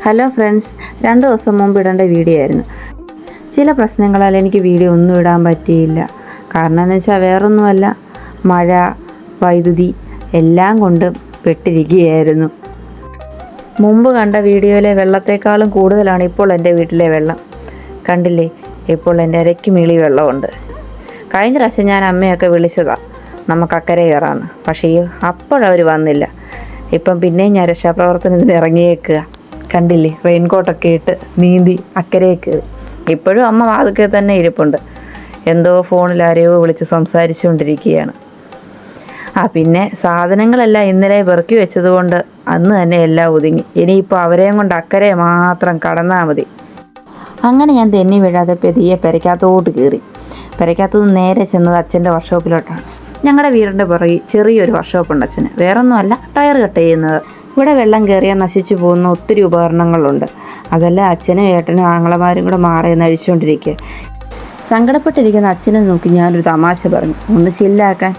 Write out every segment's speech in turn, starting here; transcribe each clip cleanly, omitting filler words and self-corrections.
Hello friends, 2 ദിവസം മുമ്പ് ഇടേണ്ട വീഡിയോ ആയിരുന്നു. ചില പ്രശ്നങ്ങളാൽ എനിക്ക് വീഡിയോ ഒന്നും ഇടാൻ പറ്റിയില്ല. കാരണം എന്ന് വെച്ചാൽ വേറൊന്നുമല്ല, മഴ, വൈദ്യുതി എല്ലാം കൊണ്ട് പെട്ടിരിക്കുകയായിരുന്നു. മുമ്പ് കണ്ട വീഡിയോയിലെ വെള്ളത്തെക്കാളും കൂടുതലാണ് ഇപ്പോൾ എൻ്റെ വീട്ടിലെ വെള്ളം. കണ്ടില്ലേ, ഇപ്പോൾ എൻ്റെ അരയ്ക്ക് മേളി വെള്ളമുണ്ട്. കഴിഞ്ഞ പ്രാവശ്യം ഞാൻ അമ്മയൊക്കെ വിളിച്ചതാണ് നമുക്ക് അക്കരെ കയറാമെന്ന്. പക്ഷേ അപ്പോഴവർ വന്നില്ല. ഇപ്പം പിന്നെയും ഞാൻ രക്ഷാപ്രവർത്തനത്തിന് ഇറങ്ങിയേക്കുക. കണ്ടില്ലേ, റെയിൻകോട്ടൊക്കെ ഇട്ട് നീന്തി അക്കരെ കയറി. ഇപ്പോഴും അമ്മ വാതുക്കെ തന്നെ ഇരിപ്പുണ്ട്. എന്തോ ഫോണിൽ ആരെയോ വിളിച്ച് സംസാരിച്ചുകൊണ്ടിരിക്കുകയാണ്. പിന്നെ സാധനങ്ങളെല്ലാം ഇന്നലെ പെറുക്കി വെച്ചതുകൊണ്ട് അന്ന് തന്നെ എല്ലാം ഒതുങ്ങി. ഇനിയിപ്പോൾ അവരെയും കൊണ്ട് അക്കരെ മാത്രം കടന്നാൽ മതി. അങ്ങനെ ഞാൻ തെന്നി വീഴാതെ പെതിയെ പെരയ്ക്കകത്തോട്ട് കയറി. പെരയ്ക്കകത്തുനിന്ന് നേരെ ചെന്നത് അച്ഛൻ്റെ വർക്ക്ഷോപ്പിലോട്ടാണ്. ഞങ്ങളുടെ വീടിൻ്റെ പുറകിൽ ചെറിയൊരു വർക്ക്ഷോപ്പുണ്ട് അച്ഛന്. വേറൊന്നുമല്ല, ടയർ കട്ട് ചെയ്യുന്നത്. ഇവിടെ വെള്ളം കയറിയാൽ നശിച്ചു പോകുന്ന ഒത്തിരി ഉപകരണങ്ങളുണ്ട്. അതെല്ലാം അച്ഛനും ഏട്ടനും ആങ്ങളമാരും കൂടെ മാറി നഴിച്ചുകൊണ്ടിരിക്കുക. സങ്കടപ്പെട്ടിരിക്കുന്ന അച്ഛനെ നോക്കി ഞാനൊരു തമാശ പറഞ്ഞു, ഒന്ന് ചില്ലാക്കാൻ.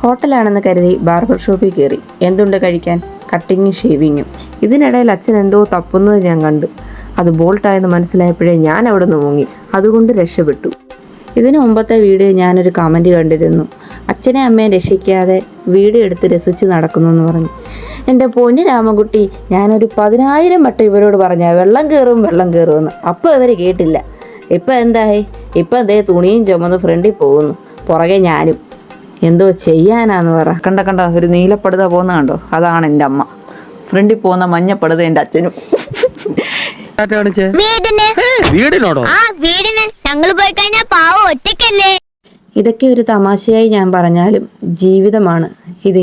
ഹോട്ടലാണെന്ന് കരുതി ബാർബർ ഷോപ്പിൽ കയറി. എന്തുണ്ട് കഴിക്കാൻ? കട്ടിങ്ങും ഷേവിങ്ങും. ഇതിനിടയിൽ അച്ഛൻ എന്തോ തപ്പുന്നത് ഞാൻ കണ്ടു. അത് ബോൾട്ടായെന്ന് മനസ്സിലായപ്പോഴേ ഞാൻ അവിടെ നിന്ന് മുങ്ങി. അതുകൊണ്ട് രക്ഷപ്പെട്ടു. ഇതിനു മുമ്പത്തെ വീഡിയോ ഞാനൊരു കമൻറ്റ് കണ്ടിരുന്നു. അച്ഛനെ അമ്മയെ രക്ഷിക്കാതെ വീഡിയോ എടുത്ത് രസിച്ച് നടക്കുന്നു എന്ന് പറഞ്ഞു. എൻ്റെ പൊന്നു രാമൻകുട്ടി, ഞാനൊരു 10,000 വട്ടം ഇവരോട് പറഞ്ഞ വെള്ളം കയറുമെന്ന്. അപ്പോൾ ഇവർ കേട്ടില്ല. ഇപ്പം എന്തായി? ഇപ്പം അതേ തുണിയും ചുമന്ന് ഫ്രണ്ടിൽ പോകുന്നു, പുറകെ ഞാനും. എന്തോ ചെയ്യാനാന്ന് പറ. കണ്ട ഒരു നീലപ്പടുത പോകുന്ന കണ്ടോ? അതാണ് എൻ്റെ അമ്മ. ഫ്രണ്ടിൽ പോകുന്ന മഞ്ഞപ്പടുത എൻ്റെ അച്ഛനും. ഇതൊക്കെ ഒരു തമാശയായി ഞാൻ പറഞ്ഞാലും ജീവിതമാണ് ഇത്.